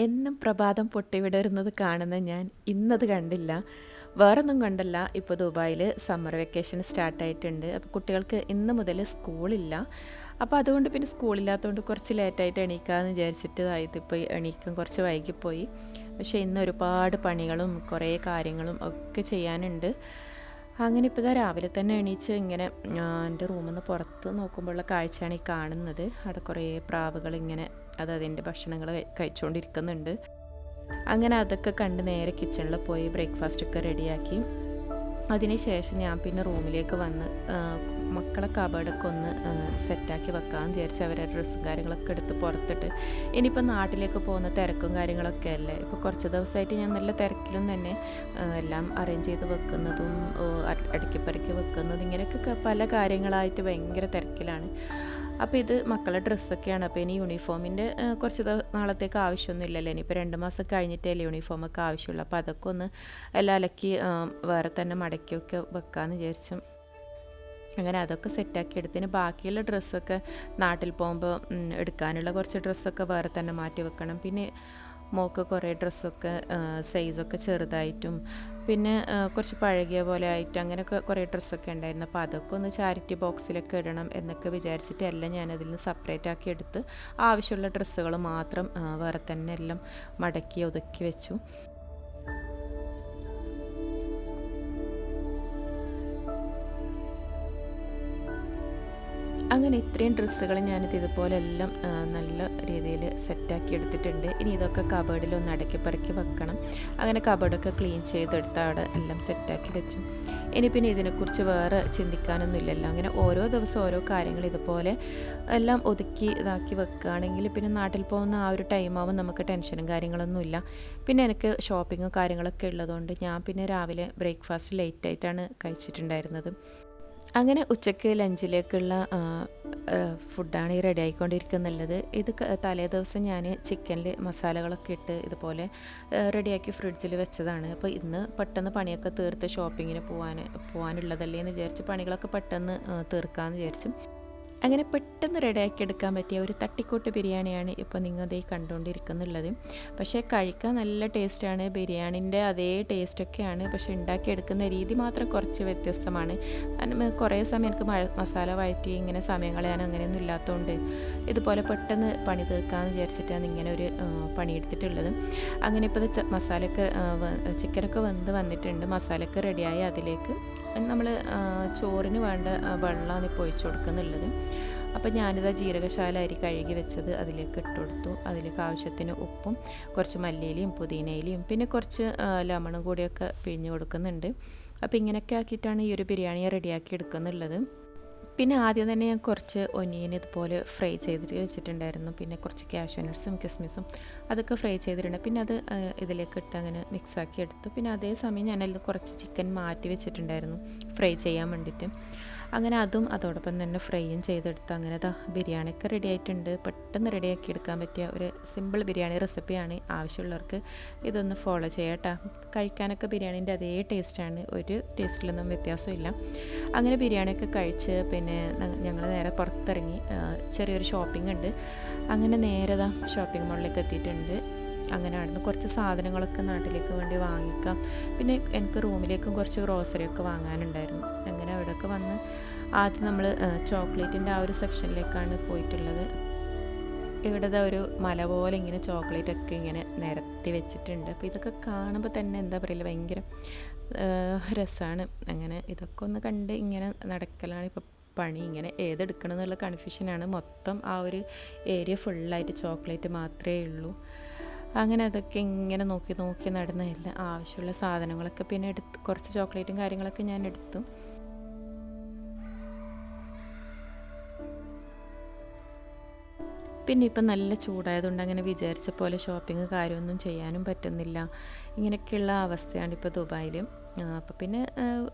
എന്നും പ്രഭാതം പൊട്ടിവിടരുന്നത് കാണുന്ന ഞാൻ ഇന്നത് കണ്ടില്ല. വേറൊന്നും കണ്ടല്ല. ഇപ്പോൾ ദുബായിൽ സമ്മർ വെക്കേഷൻ സ്റ്റാർട്ടായിട്ടുണ്ട്. അപ്പോൾ കുട്ടികൾക്ക് ഇന്ന് മുതൽ സ്കൂളില്ല. അപ്പോൾ അതുകൊണ്ട് പിന്നെ സ്കൂളില്ലാത്തതുകൊണ്ട് കുറച്ച് ലേറ്റായിട്ട് എണീക്കാമെന്ന് വിചാരിച്ചിട്ട് ഇതിപ്പോൾ എണീക്കാൻ കുറച്ച് വൈകിപ്പോയി. പക്ഷേ ഇന്ന് ഒരുപാട് പണികളും കുറേ കാര്യങ്ങളും ഒക്കെ ചെയ്യാനുണ്ട്. അങ്ങനെ ഇപ്പോൾ രാവിലെ തന്നെ എണീച്ച് ഇങ്ങനെ എൻ്റെ റൂമിൽ നിന്ന് പുറത്ത് നോക്കുമ്പോഴുള്ള കാഴ്ചയാണ് ഈ കാണുന്നത്. അവിടെ കുറേ പ്രാവുകൾ ഇങ്ങനെ അതിൻ്റെ ഭക്ഷണങ്ങൾ കഴിച്ചുകൊണ്ടിരിക്കുന്നുണ്ട്. അങ്ങനെ അതൊക്കെ കണ്ട് നേരെ കിച്ചണിൽ പോയി ബ്രേക്ക്ഫാസ്റ്റൊക്കെ റെഡിയാക്കി. അതിനുശേഷം ഞാൻ പിന്നെ റൂമിലേക്ക് വന്ന് മക്കളെ കബോർഡൊക്കെ ഒന്ന് സെറ്റാക്കി വെക്കാമെന്ന് വിചാരിച്ച് അവരുടെ ഡ്രസ്സും കാര്യങ്ങളൊക്കെ എടുത്ത് പുറത്തിട്ട്. ഇനിയിപ്പോൾ നാട്ടിലേക്ക് പോകുന്ന തിരക്കും കാര്യങ്ങളൊക്കെ അല്ലേ. ഇപ്പോൾ കുറച്ച് ദിവസമായിട്ട് ഞാൻ നല്ല തിരക്കിലും തന്നെ എല്ലാം അറേഞ്ച് ചെയ്ത് വെക്കുന്നതും അടുക്കിപ്പറക്കി വെക്കുന്നതും ഇങ്ങനെയൊക്കെ പല കാര്യങ്ങളായിട്ട് ഭയങ്കര തിരക്കിലാണ്. അപ്പോൾ ഇത് മക്കളുടെ ഡ്രസ്സൊക്കെയാണ്. അപ്പോൾ ഇനി യൂണിഫോമിൻ്റെ കുറച്ച് നാളത്തേക്ക് ആവശ്യമൊന്നുമില്ലല്ലോ. ഇനിയിപ്പോൾ 2 മാസം കഴിഞ്ഞിട്ടല്ലേ യൂണിഫോമൊക്കെ ആവശ്യമുള്ളൂ. അപ്പോൾ അതൊക്കെ ഒന്ന് എല്ലാം അലക്കി വേറെ തന്നെ മടക്കിയൊക്കെ വെക്കാമെന്ന് വിചാരിച്ചു. അങ്ങനെ അതൊക്കെ സെറ്റാക്കി എടുത്തിന്. ബാക്കിയുള്ള ഡ്രസ്സൊക്കെ നാട്ടിൽ പോകുമ്പോൾ എടുക്കാനുള്ള കുറച്ച് ഡ്രസ്സൊക്കെ വേറെ തന്നെ മാറ്റി വെക്കണം. പിന്നെ മോൾക്ക് കുറേ ഡ്രസ്സൊക്കെ സൈസൊക്കെ ചെറുതായിട്ടും പിന്നെ കുറച്ച് പഴകിയ പോലെ ആയിട്ട് അങ്ങനെയൊക്കെ കുറേ ഡ്രസ്സൊക്കെ ഉണ്ടായിരുന്നു. അപ്പോൾ അതൊക്കെ ഒന്ന് ചാരിറ്റി ബോക്സിലൊക്കെ ഇടണം എന്നൊക്കെ വിചാരിച്ചിട്ട് എല്ലാം ഞാനതിൽ നിന്ന് സെപ്പറേറ്റ് ആക്കി എടുത്ത് ആവശ്യമുള്ള ഡ്രസ്സുകൾ മാത്രം വേറെ തന്നെ എല്ലാം മടക്കി ഒതുക്കി വെച്ചു. അങ്ങനെ ഇത്രയും ഡ്രസ്സുകൾ ഞാനിത് ഇതുപോലെ എല്ലാം നല്ല രീതിയിൽ സെറ്റാക്കി എടുത്തിട്ടുണ്ട്. ഇനി ഇതൊക്കെ കബേർഡിലൊന്ന് അടക്കി പറക്കി വെക്കണം. അങ്ങനെ കബേർഡൊക്കെ ക്ലീൻ ചെയ്തെടുത്ത് അവിടെ എല്ലാം സെറ്റാക്കി വെച്ചു. ഇനി പിന്നെ ഇതിനെക്കുറിച്ച് വേറെ ചിന്തിക്കാനൊന്നും ഇല്ലല്ലോ. അങ്ങനെ ഓരോ ദിവസം ഓരോ കാര്യങ്ങൾ ഇതുപോലെ എല്ലാം ഒതുക്കി ഇതാക്കി വെക്കുകയാണെങ്കിൽ പിന്നെ നാട്ടിൽ പോകുന്ന ആ ഒരു ടൈമാവും നമുക്ക് ടെൻഷനും കാര്യങ്ങളൊന്നുമില്ല. പിന്നെ എനിക്ക് ഷോപ്പിങ്ങും കാര്യങ്ങളൊക്കെ ഉള്ളതുകൊണ്ട് ഞാൻ പിന്നെ രാവിലെ ബ്രേക്ക്ഫാസ്റ്റ് ലേറ്റായിട്ടാണ് കഴിച്ചിട്ടുണ്ടായിരുന്നത്. അങ്ങനെ ഉച്ചയ്ക്ക് ലഞ്ചിലേക്കുള്ള ഫുഡാണ് ഈ റെഡി ആയിക്കൊണ്ടിരിക്കുന്നുള്ളത്. ഇത് തലേ ദിവസം ഞാൻ ചിക്കനിൽ മസാലകളൊക്കെ ഇട്ട് ഇതുപോലെ റെഡിയാക്കി ഫ്രിഡ്ജിൽ വെച്ചതാണ്. അപ്പോൾ ഇന്ന് പെട്ടെന്ന് പണിയൊക്കെ തീർത്ത് ഷോപ്പിങ്ങിന് പോകാനുള്ളതല്ലേ എന്ന് വിചാരിച്ച് പണികളൊക്കെ പെട്ടെന്ന് തീർക്കാമെന്ന് വിചാരിച്ചു. അങ്ങനെ പെട്ടെന്ന് റെഡിയാക്കി എടുക്കാൻ പറ്റിയ ഒരു തട്ടിക്കൂട്ട് ബിരിയാണിയാണ് ഇപ്പോൾ നിങ്ങളതേ കണ്ടുകൊണ്ടിരിക്കുന്നുള്ളത്. പക്ഷേ കഴിക്കാൻ നല്ല ടേസ്റ്റാണ്. ബിരിയാണിൻ്റെ അതേ ടേസ്റ്റൊക്കെയാണ്. പക്ഷേ ഉണ്ടാക്കിയെടുക്കുന്ന രീതി മാത്രം കുറച്ച് വ്യത്യസ്തമാണ്. കുറേ സമയം എനിക്ക് മസാല വഴറ്റി ഇങ്ങനെ സമയം കളയാൻ അങ്ങനെയൊന്നും ഇല്ലാത്തതുകൊണ്ട് ഇതുപോലെ പെട്ടെന്ന് പണി തീർക്കാമെന്ന് വിചാരിച്ചിട്ടാണ് ഇങ്ങനെ ഒരു പണിയെടുത്തിട്ടുള്ളത്. അങ്ങനെ ഇപ്പോൾ മസാലയൊക്കെ ചിക്കനൊക്കെ വെന്ത് വന്നിട്ടുണ്ട്. മസാലയൊക്കെ റെഡിയായി അതിലേക്ക് നമ്മൾ ചോറിന് വേണ്ട വെള്ളമാണ് ഇപ്പോൾ ഒഴിച്ചു കൊടുക്കുന്നുള്ളത്. അപ്പോൾ ഞാനിതാ ജീരകശാല അരി കഴുകി വെച്ചത് അതിലേക്ക് ഇട്ട് കൊടുത്തു. അതിലേക്ക് ആവശ്യത്തിന് ഉപ്പും കുറച്ച് മല്ലിയിലയും പുതിനയിലയും പിന്നെ കുറച്ച് ലെമണും കൂടിയൊക്കെ പിഴിഞ്ഞ് കൊടുക്കുന്നുണ്ട്. അപ്പോൾ ഇങ്ങനെയൊക്കെ ആക്കിയിട്ടാണ് ഈ ഒരു ബിരിയാണി റെഡിയാക്കി എടുക്കുന്നുള്ളത്. പിന്നെ ആദ്യം തന്നെ ഞാൻ കുറച്ച് ഒനിയൻ ഇതുപോലെ ഫ്രൈ ചെയ്തിട്ട് വെച്ചിട്ടുണ്ടായിരുന്നു. പിന്നെ കുറച്ച് കാഷ്യൂ നട്ട്സും കിസ്മിസും അതൊക്കെ ഫ്രൈ ചെയ്തിട്ടുണ്ട്. പിന്നെ അത് ഇതിലേക്ക് ഇട്ട് അങ്ങനെ മിക്സാക്കി എടുത്തു. പിന്നെ അതേ സമയം ഞാനതിൽ കുറച്ച് ചിക്കൻ മാറ്റി വെച്ചിട്ടുണ്ടായിരുന്നു ഫ്രൈ ചെയ്യാൻ വേണ്ടിയിട്ട്. അങ്ങനെ അതും അതോടൊപ്പം തന്നെ ഫ്രൈയും ചെയ്തെടുത്ത് അങ്ങനെ ബിരിയാണിയൊക്കെ റെഡി ആയിട്ടുണ്ട്. പെട്ടെന്ന് റെഡിയാക്കി എടുക്കാൻ പറ്റിയ ഒരു സിമ്പിൾ ബിരിയാണി റെസിപ്പിയാണ്. ആവശ്യമുള്ളവർക്ക് ഇതൊന്ന് ഫോളോ ചെയ്യാട്ടോ. കഴിക്കാനൊക്കെ ബിരിയാണീൻ്റെ അതേ ടേസ്റ്റാണ്. ഒരു ടേസ്റ്റിലൊന്നും വ്യത്യാസമില്ല. അങ്ങനെ ബിരിയാണിയൊക്കെ കഴിച്ച് പിന്നെ ഞങ്ങൾ നേരെ പുറത്തിറങ്ങി. ചെറിയൊരു ഷോപ്പിംഗ് ഉണ്ട്. അങ്ങനെ നേരെ ഷോപ്പിംഗ് മോളിലേക്ക് എത്തിയിട്ടുണ്ട്. അങ്ങനെ അവിടുന്ന് കുറച്ച് സാധനങ്ങളൊക്കെ നാട്ടിലേക്ക് വേണ്ടി വാങ്ങിക്കാം. പിന്നെ എനിക്ക് റൂമിലേക്കും കുറച്ച് ഗ്രോസറിയൊക്കെ വാങ്ങാനുണ്ടായിരുന്നു. അങ്ങനെ അവിടെയൊക്കെ വന്ന് ആദ്യം നമ്മൾ ചോക്ലേറ്റിൻ്റെ ആ ഒരു സെക്ഷനിലേക്കാണ് പോയിട്ടുള്ളത്. ഇവിടെ ഒരു മല പോലെ ഇങ്ങനെ ചോക്ലേറ്റൊക്കെ ഇങ്ങനെ നിരത്തി വെച്ചിട്ടുണ്ട്. അപ്പോൾ ഇതൊക്കെ കാണുമ്പോൾ തന്നെ എന്താ പറയുക ഭയങ്കര രസമാണ്. അങ്ങനെ ഇതൊക്കെ ഒന്ന് കണ്ട് ഇങ്ങനെ നടക്കലാണ് ഇപ്പോൾ പണി. ഇങ്ങനെ ഏതെടുക്കണം എന്നുള്ള കൺഫ്യൂഷനാണ്. മൊത്തം ആ ഒരു ഏരിയ ഫുള്ളായിട്ട് ചോക്ലേറ്റ് മാത്രമേ ഉള്ളൂ. അങ്ങനെ അതൊക്കെ ഇങ്ങനെ നോക്കി നോക്കി നടന്നതല്ല. ആവശ്യമുള്ള സാധനങ്ങളൊക്കെ പിന്നെ എടുത്ത് കുറച്ച് ചോക്ലേറ്റും കാര്യങ്ങളൊക്കെ ഞാൻ എടുത്തു. പിന്നെ ഇപ്പം നല്ല ചൂടായതുകൊണ്ട് അങ്ങനെ വിചാരിച്ച പോലെ ഷോപ്പിംഗ് കാര്യമൊന്നും ചെയ്യാനും പറ്റുന്നില്ല. ഇങ്ങനെയൊക്കെയുള്ള അവസ്ഥയാണ് ഇപ്പോൾ ദുബായിൽ. അപ്പോൾ പിന്നെ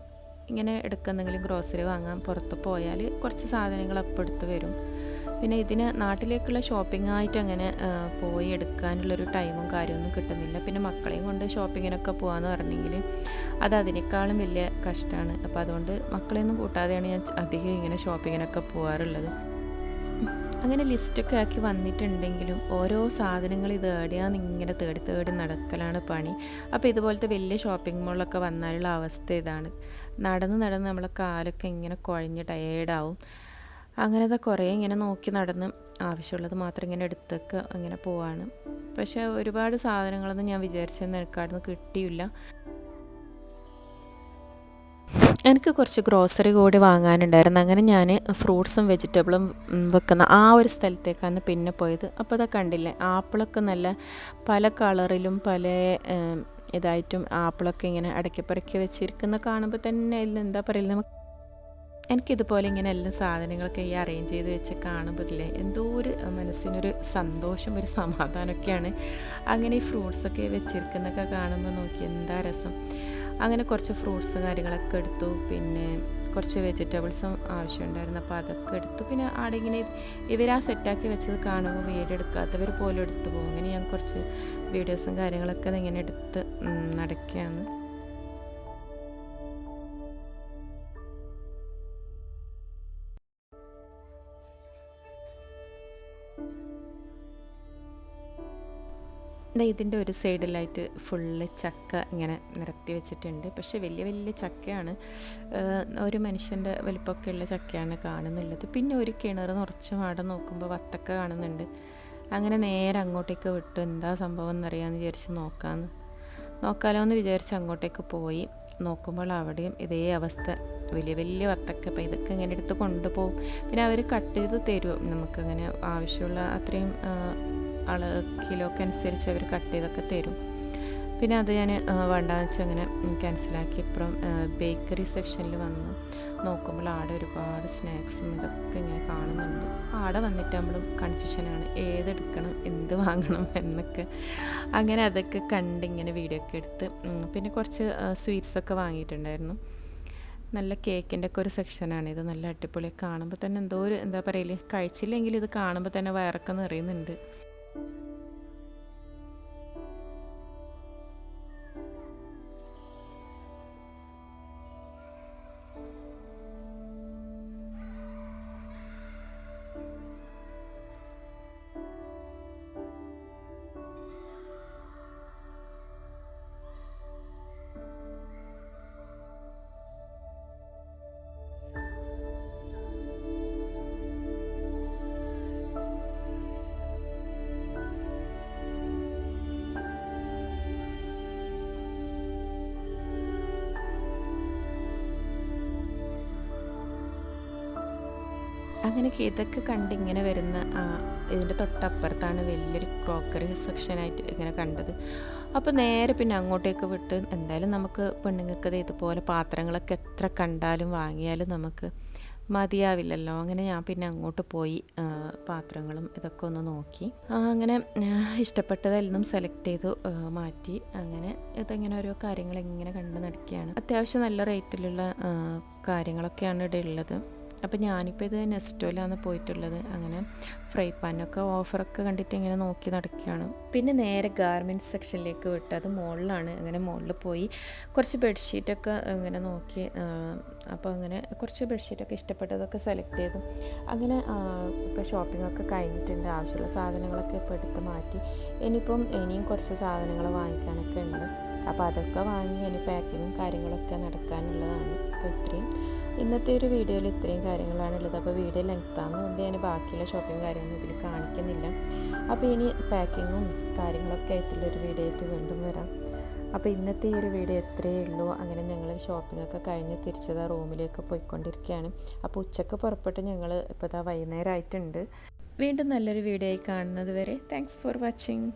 ഇങ്ങനെ എടുക്കുന്നെങ്കിലും ഗ്രോസറി വാങ്ങാൻ പുറത്ത് പോയാൽ കുറച്ച് സാധനങ്ങൾ അപ്പോൾ എടുത്ത് വരും. പിന്നെ ഇതിന് നാട്ടിലേക്കുള്ള ഷോപ്പിംഗ് ആയിട്ട് അങ്ങനെ പോയി എടുക്കാനുള്ളൊരു ടൈമും കാര്യമൊന്നും കിട്ടുന്നില്ല. പിന്നെ മക്കളെയും കൊണ്ട് ഷോപ്പിങ്ങിനൊക്കെ പോകാമെന്ന് പറഞ്ഞെങ്കിൽ അത് അതിനേക്കാളും വലിയ കഷ്ടമാണ്. അപ്പോൾ അതുകൊണ്ട് മക്കളെയൊന്നും കൂട്ടാതെയാണ് ഞാൻ അധികം ഇങ്ങനെ ഷോപ്പിങ്ങിനൊക്കെ പോകാറുള്ളത്. അങ്ങനെ ലിസ്റ്റൊക്കെ ആക്കി വന്നിട്ടുണ്ടെങ്കിലും ഓരോ സാധനങ്ങൾ ഇത് എവിടെയാന്ന് ഇങ്ങനെ തേടി തേടി നടക്കലാണ് പണി. അപ്പോൾ ഇതുപോലത്തെ വലിയ ഷോപ്പിംഗ് മോളിലൊക്കെ വന്നാലുള്ള അവസ്ഥ ഇതാണ്. നടന്ന് നടന്ന് നമ്മളെ കാലൊക്കെ ഇങ്ങനെ കുഴഞ്ഞ് ടയേർഡാവും. അങ്ങനത്തെ കുറേ ഇങ്ങനെ നോക്കി നടന്ന് ആവശ്യമുള്ളത് മാത്രം ഇങ്ങനെ എടുത്തൊക്കെ ഇങ്ങനെ പോവാണ്. പക്ഷേ ഒരുപാട് സാധനങ്ങളൊന്നും ഞാൻ വിചാരിച്ചെന്ന് എനിക്കവിടുന്ന് കിട്ടിയില്ല. എനിക്ക് കുറച്ച് ഗ്രോസറി കൂടി വാങ്ങാനുണ്ടായിരുന്നു. അങ്ങനെ ഞാൻ ഫ്രൂട്ട്സും വെജിറ്റബിളും വെക്കുന്ന ആ ഒരു സ്ഥലത്തേക്കാണ് പിന്നെ പോയത്. അപ്പോൾ അതൊക്കെ കണ്ടില്ലേ, ആപ്പിളൊക്കെ നല്ല പല കളറിലും പല ഇതായിട്ടും ആപ്പിളൊക്കെ ഇങ്ങനെ അടക്കിപ്പറക്കി വെച്ചിരിക്കുന്ന കാണുമ്പോൾ തന്നെ എന്താ പറയുക, നമുക്ക് എനിക്കിതുപോലെ ഇങ്ങനെ എല്ലാ സാധനങ്ങളൊക്കെ ഈ അറേഞ്ച് ചെയ്ത് വെച്ച് കാണുമ്പോഴല്ലേ എന്തോ ഒരു മനസ്സിനൊരു സന്തോഷം, ഒരു സമാധാനമൊക്കെയാണ്. അങ്ങനെ ഈ ഫ്രൂട്ട്സൊക്കെ വെച്ചിരിക്കുന്നതൊക്കെ കാണുമ്പോൾ നോക്കി എന്താ രസം. അങ്ങനെ കുറച്ച് ഫ്രൂട്ട്സ് കാര്യങ്ങളൊക്കെ എടുത്തു. പിന്നെ കുറച്ച് വെജിറ്റബിൾസും ആവശ്യമുണ്ടായിരുന്നു, അപ്പോൾ അതൊക്കെ എടുത്തു. പിന്നെ അവിടെ ഇങ്ങനെ ഇവരാ സെറ്റാക്കി വെച്ചത് കാണുമ്പോൾ വീഡിയോ എടുക്കാത്തവർ പോലും എടുത്തു പോകും. അങ്ങനെ ഞാൻ കുറച്ച് വീഡിയോസും കാര്യങ്ങളൊക്കെ ഇങ്ങനെ എടുത്ത് നടക്കുകയാണ്. ഇതിൻ്റെ ഒരു സൈഡിലായിട്ട് ഫുള്ള് ചക്ക ഇങ്ങനെ നിരത്തി വെച്ചിട്ടുണ്ട്. പക്ഷെ വലിയ വലിയ ചക്കയാണ്, ഒരു മനുഷ്യൻ്റെ വലിപ്പമൊക്കെ ഉള്ള ചക്കയാണ് കാണുന്നുള്ളത്. പിന്നെ ഒരു കിണർ നിറച്ചും അവിടെ നോക്കുമ്പോൾ വത്തക്ക കാണുന്നുണ്ട്. അങ്ങനെ നേരെ അങ്ങോട്ടേക്ക് വിട്ടു. എന്താ സംഭവം എന്നറിയാമെന്ന് വിചാരിച്ച് നോക്കാലോ എന്ന് വിചാരിച്ച് അങ്ങോട്ടേക്ക് പോയി. നോക്കുമ്പോൾ അവിടെയും ഇതേ അവസ്ഥ, വലിയ വലിയ വത്തക്ക. അപ്പോൾ ഇതൊക്കെ ഇങ്ങനെ എടുത്ത് കൊണ്ടുപോകും. പിന്നെ അവർ കട്ട് ചെയ്ത് തരും നമുക്കങ്ങനെ ആവശ്യമുള്ള അത്രയും കിലോക്ക് അനുസരിച്ച് അവർ കട്ട് ചെയ്തൊക്കെ തരും. പിന്നെ അത് ഞാൻ വേണ്ടാന്ന് വെച്ചാൽ അങ്ങനെ ക്യാൻസലാക്കി. ഇപ്പുറം ബേക്കറി സെക്ഷനിൽ വന്ന് നോക്കുമ്പോൾ ആടെ ഒരുപാട് സ്നാക്സും ഇതൊക്കെ ഇങ്ങനെ കാണുന്നുണ്ട്. ആടെ വന്നിട്ട് നമ്മളും കൺഫ്യൂഷനാണ്, ഏതെടുക്കണം എന്ത് വാങ്ങണം എന്നൊക്കെ. അങ്ങനെ അതൊക്കെ കണ്ടിങ്ങനെ വീഡിയോ ഒക്കെ എടുത്ത് പിന്നെ കുറച്ച് സ്വീറ്റ്സൊക്കെ വാങ്ങിയിട്ടുണ്ടായിരുന്നു. നല്ല കേക്കിൻ്റെ ഒക്കെ ഒരു സെക്ഷനാണ് ഇത്. നല്ല അടിപൊളി, കാണുമ്പോൾ തന്നെ എന്തോ ഒരു എന്താ പറയല്, കഴിച്ചില്ലെങ്കിൽ ഇത് കാണുമ്പോൾ തന്നെ വയറൊക്കെ നിറയുന്നുണ്ട്. അങ്ങനെ ഇതൊക്കെ കണ്ട് ഇങ്ങനെ വരുന്ന ഇതിൻ്റെ തൊട്ടപ്പുറത്താണ് വലിയൊരു ക്രോക്കറി സെക്ഷനായിട്ട് ഇങ്ങനെ കണ്ടത്. അപ്പോൾ നേരെ പിന്നെ അങ്ങോട്ടേക്ക് വിട്ട്, എന്തായാലും നമുക്ക് പെണ്ണുങ്ങൾക്ക് ഇതുപോലെ പാത്രങ്ങളൊക്കെ എത്ര കണ്ടാലും വാങ്ങിയാലും നമുക്ക് മതിയാവില്ലല്ലോ. അങ്ങനെ ഞാൻ പിന്നെ അങ്ങോട്ട് പോയി പാത്രങ്ങളും ഇതൊക്കെ ഒന്ന് നോക്കി. അങ്ങനെ ഇഷ്ടപ്പെട്ടതെല്ലാം സെലക്ട് ചെയ്തു മാറ്റി. അങ്ങനെ ഇതിങ്ങനെ ഓരോ കാര്യങ്ങൾ ഇങ്ങനെ കണ്ട് നടക്കുകയാണ്. അത്യാവശ്യം നല്ല റേറ്റിലുള്ള കാര്യങ്ങളൊക്കെയാണ് ഇവിടെ ഉള്ളത്. അപ്പോൾ ഞാനിപ്പോൾ ഇത് നെസ്റ്റോയിലാണ് പോയിട്ടുള്ളത്. അങ്ങനെ ഫ്രൈ പാനൊക്കെ ഓഫറൊക്കെ കണ്ടിട്ട് ഇങ്ങനെ നോക്കി നടക്കുകയാണ്. പിന്നെ നേരെ ഗാർമെൻറ്റ്സ് സെക്ഷനിലേക്ക് വിട്ട്, അത് മുകളിലാണ്. അങ്ങനെ മുകളിൽ പോയി കുറച്ച് ബെഡ്ഷീറ്റൊക്കെ ഇങ്ങനെ നോക്കി. അപ്പോൾ അങ്ങനെ കുറച്ച് ബെഡ്ഷീറ്റൊക്കെ ഇഷ്ടപ്പെട്ടതൊക്കെ സെലക്ട് ചെയ്തു. അങ്ങനെ ഇപ്പോൾ ഷോപ്പിങ്ങൊക്കെ കഴിഞ്ഞിട്ടുണ്ട്. ആവശ്യമുള്ള സാധനങ്ങളൊക്കെ ഇപ്പോൾ എടുത്ത് മാറ്റി. ഇനിയും കുറച്ച് സാധനങ്ങൾ വാങ്ങിക്കാനൊക്കെ ഉണ്ട്. അപ്പോൾ അതൊക്കെ വാങ്ങി ഇനി പാക്കിങ്ങും കാര്യങ്ങളൊക്കെ നടക്കാനുള്ളതാണ്. അപ്പോൾ ഇന്നത്തെ ഒരു വീഡിയോയിൽ ഇത്രയും കാര്യങ്ങളാണുള്ളത്. അപ്പോൾ വീഡിയോ ലെങ്ത്താകുന്നതുകൊണ്ട് ഞാൻ ബാക്കിയുള്ള ഷോപ്പിംഗ് കാര്യങ്ങളൊന്നും ഇതിൽ കാണിക്കുന്നില്ല. അപ്പോൾ ഇനി പാക്കിങ്ങും കാര്യങ്ങളൊക്കെ ആയിട്ടുള്ളൊരു വീഡിയോ ആയിട്ട് വീണ്ടും വരാം. അപ്പോൾ ഇന്നത്തെ ഈ ഒരു വീഡിയോ എത്രയേ ഉള്ളൂ. അങ്ങനെ ഞങ്ങൾ ഷോപ്പിങ്ങൊക്കെ കഴിഞ്ഞ് തിരിച്ചതാ റൂമിലേക്ക് പോയിക്കൊണ്ടിരിക്കുകയാണ്. അപ്പോൾ ഉച്ചക്ക് പുറപ്പെട്ട് ഞങ്ങൾ ഇപ്പോൾ വൈകുന്നേരം ആയിട്ടുണ്ട്. വീണ്ടും നല്ലൊരു വീഡിയോ ആയി കാണുന്നത് വരെ താങ്ക്സ് ഫോർ വാച്ചിങ്.